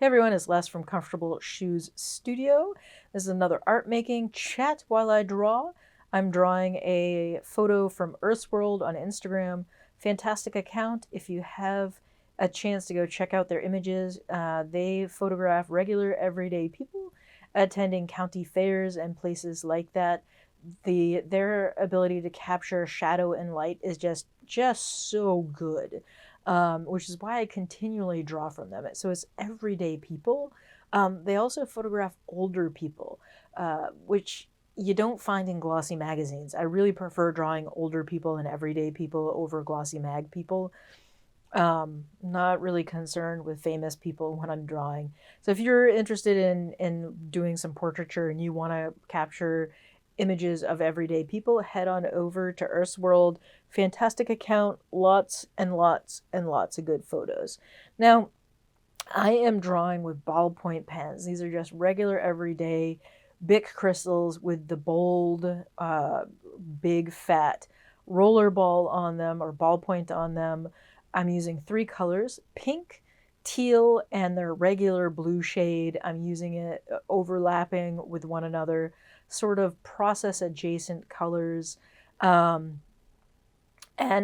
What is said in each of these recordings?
Hey everyone, it's Les from Comfortable Shoes Studio. This is another art making chat while I draw. I'm drawing a photo from Earth's World on Instagram. Fantastic account. If you have a chance to go check out their images, they photograph regular everyday people attending county fairs and places like that. Their ability to capture shadow and light is just so good, which is why I continually draw from them. So it's everyday people. They also photograph older people, which you don't find in glossy magazines. I really prefer drawing older people and everyday people over glossy mag people. Not really concerned with famous people when I'm drawing. So if you're interested in doing some portraiture and you want to capture images of everyday people, head on over to Earth's World. Fantastic account, lots and lots and lots of good photos. Now, I am drawing with ballpoint pens. These are just regular everyday Bic crystals with the bold, big fat roller ball on them or ballpoint on them. I'm using 3 colors: pink, teal, and their regular blue shade. I'm using it overlapping with one another, sort of process adjacent colors. And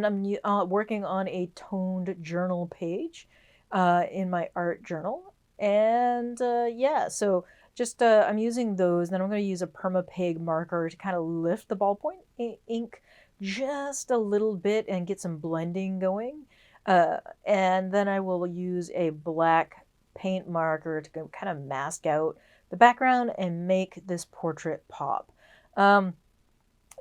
I'm working on a toned journal page in my art journal. And yeah, so just I'm using those. Then I'm going to use a perma-pig marker to kind of lift the ballpoint ink just a little bit and get some blending going. And then I will use a black paint marker to kind of mask out the background and make this portrait pop.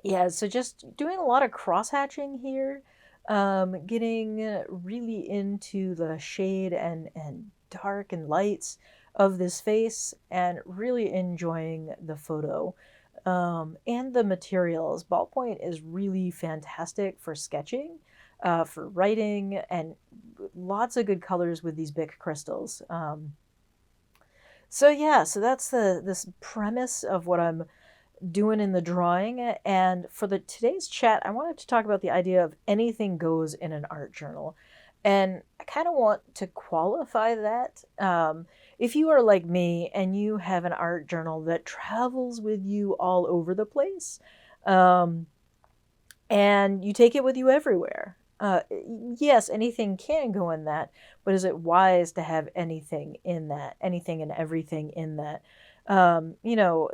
Yeah, so just doing a lot of cross-hatching here, getting really into the shade and dark and lights of this face, and really enjoying the photo. And the materials. Ballpoint is really fantastic for sketching, for writing, and lots of good colors with these Bic crystals. So yeah, so that's this premise of what I'm doing in the drawing. And for today's chat, I wanted to talk about the idea of anything goes in an art journal. And I kind of want to qualify that. If you are like me and you have an art journal that travels with you all over the place, um, and you take it with you everywhere, yes, anything can go in that, but is it wise to have anything in that, anything and everything in that?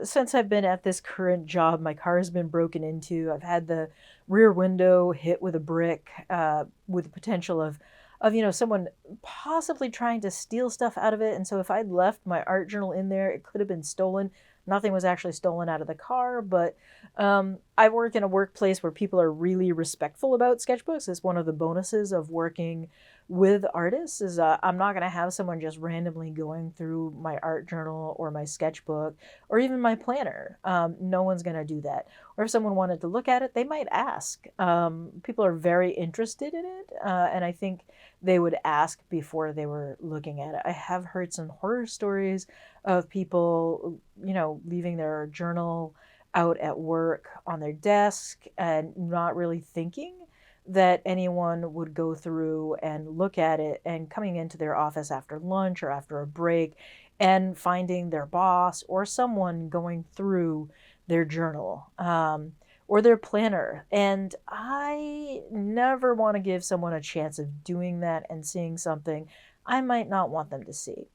Since I've been at this current job, my car has been broken into. I've had the rear window hit with a brick, with the potential of someone possibly trying to steal stuff out of it. And so if I'd left my art journal in there, it could have been stolen. Nothing was actually stolen out of the car, but I work in a workplace where people are really respectful about sketchbooks. It's one of the bonuses of working with artists is I'm not going to have someone just randomly going through my art journal or my sketchbook or even my planner. No one's going to do that. Or if someone wanted to look at it, they might ask. People are very interested in it, and I think they would ask before they were looking at it. I have heard some horror stories of people, leaving their journal out at work on their desk and not really thinking that anyone would go through and look at it, and coming into their office after lunch or after a break and finding their boss or someone going through their journal, or their planner. And I never want to give someone a chance of doing that and seeing something I might not want them to see.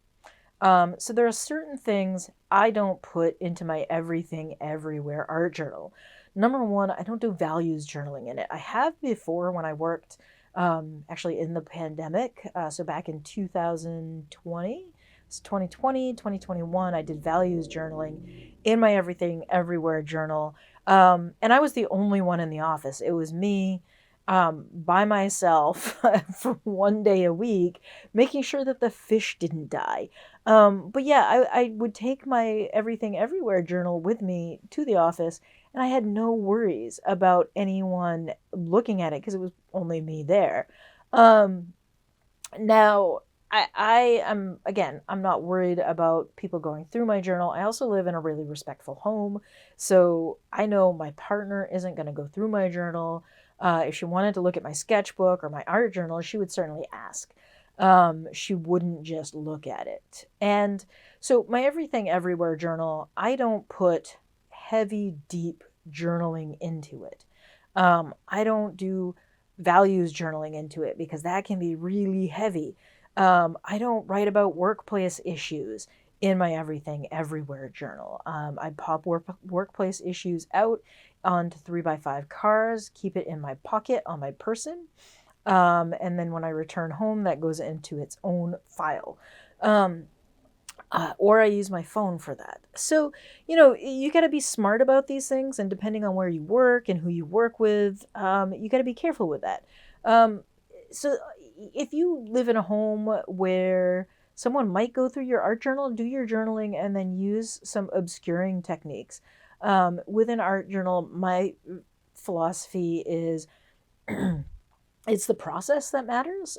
So there are certain things I don't put into my everything everywhere art journal. Number one, I don't do values journaling in it. I have before when I worked actually in the pandemic. So back in 2020, it's 2020, 2021, I did values journaling in my everything everywhere journal. And I was the only one in the office. It was me by myself for one day a week, making sure that the fish didn't die. But yeah, I would take my everything everywhere journal with me to the office, and I had no worries about anyone looking at it because it was only me there. Um, Now, I am, again, I'm not worried about people going through my journal. I also live in a really respectful home, so I know my partner isn't going to go through my journal. If she wanted to look at my sketchbook or my art journal, she would certainly ask. she wouldn't just look at it. And so my Everything Everywhere journal, I don't put heavy, deep journaling into it. I don't do values journaling into it because that can be really heavy. I don't write about workplace issues in my Everything Everywhere journal. I pop workplace issues out onto 3x5 cards, keep it in my pocket on my person. And then when I return home, that goes into its own file. Or I use my phone for that. So, you got to be smart about these things, and depending on where you work and who you work with, you got to be careful with that. So, if you live in a home where someone might go through your art journal, do your journaling, and then use some obscuring techniques. With an art journal, my philosophy is it's the process that matters.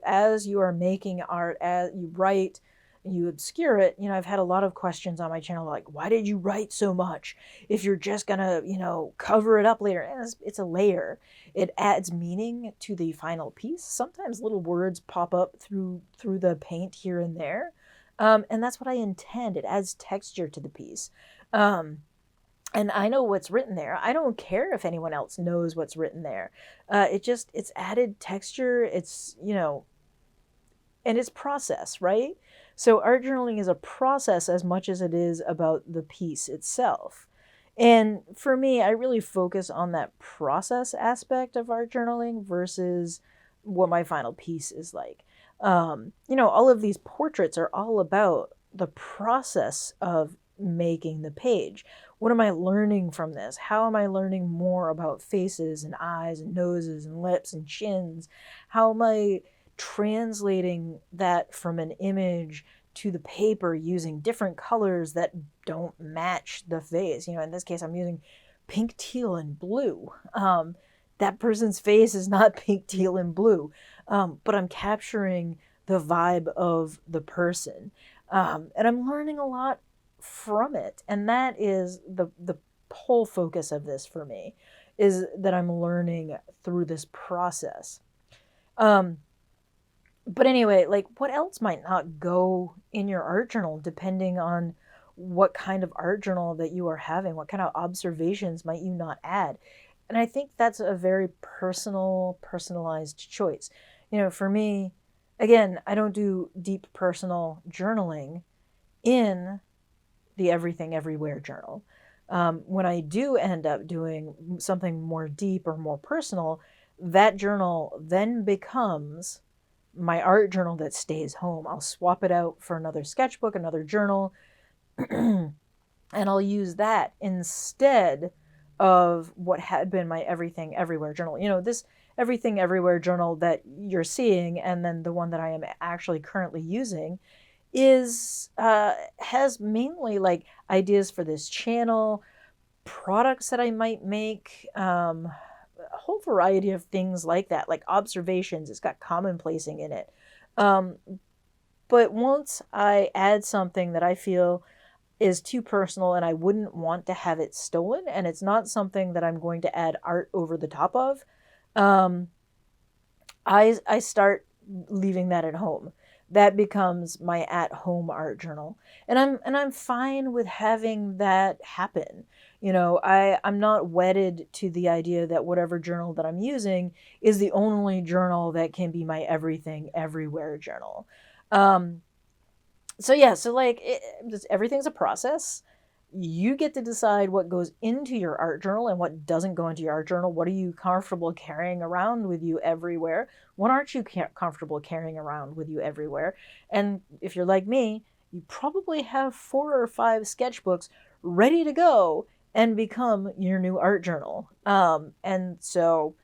As you are making art, as you write, you obscure it. I've had a lot of questions on my channel like, why did you write so much if you're just gonna, cover it up later? And it's a layer. It adds meaning to the final piece. Sometimes little words pop up through the paint here and there. And that's what I intend. It adds texture to the piece. And I know what's written there. I don't care if anyone else knows what's written there. It's added texture. It's, and it's process, right? So art journaling is a process as much as it is about the piece itself. And for me, I really focus on that process aspect of art journaling versus what my final piece is like. All of these portraits are all about the process of making the page. What am I learning from this? How am I learning more about faces and eyes and noses and lips and chins? How am I translating that from an image to the paper using different colors that don't match the face? In this case, I'm using pink, teal, and blue. That person's face is not pink, teal, and blue, but I'm capturing the vibe of the person. And I'm learning a lot from it. And that is the whole focus of this for me, is that I'm learning through this process. But anyway, like, what else might not go in your art journal depending on what kind of art journal that you are having? What kind of observations might you not add? And I think that's a very personalized choice. For me, again, I don't do deep personal journaling in the Everything Everywhere journal. When I do end up doing something more deep or more personal, that journal then becomes my art journal that stays home. I'll swap it out for another sketchbook, another journal, and I'll use that instead of what had been my Everything Everywhere journal. This Everything Everywhere journal that you're seeing, and then the one that I am actually currently using, has mainly like ideas for this channel, products that I might make, a whole variety of things like that, like observations. It's got commonplacing in it. But once I add something that I feel is too personal and I wouldn't want to have it stolen, and it's not something that I'm going to add art over the top of, I start leaving that at home. That becomes my at-home art journal, and I'm fine with having that happen. I'm not wedded to the idea that whatever journal that I'm using is the only journal that can be my Everything Everywhere journal. So like, everything's a process. You get to decide what goes into your art journal and what doesn't go into your art journal. What are you comfortable carrying around with you everywhere? What aren't you comfortable carrying around with you everywhere? And if you're like me, you probably have 4 or 5 sketchbooks ready to go and become your new art journal. And so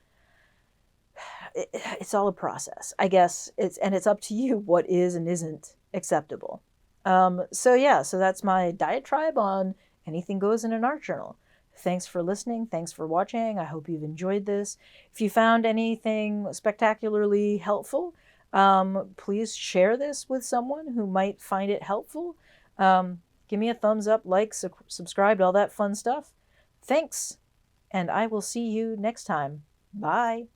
it's all a process, I guess. It's up to you what is and isn't acceptable. So that's my diatribe on anything goes in an art journal. Thanks for listening. Thanks for watching. I hope you've enjoyed this. If you found anything spectacularly helpful, please share this with someone who might find it helpful. Give me a thumbs up, like, subscribe, all that fun stuff. Thanks, and I will see you next time. Bye.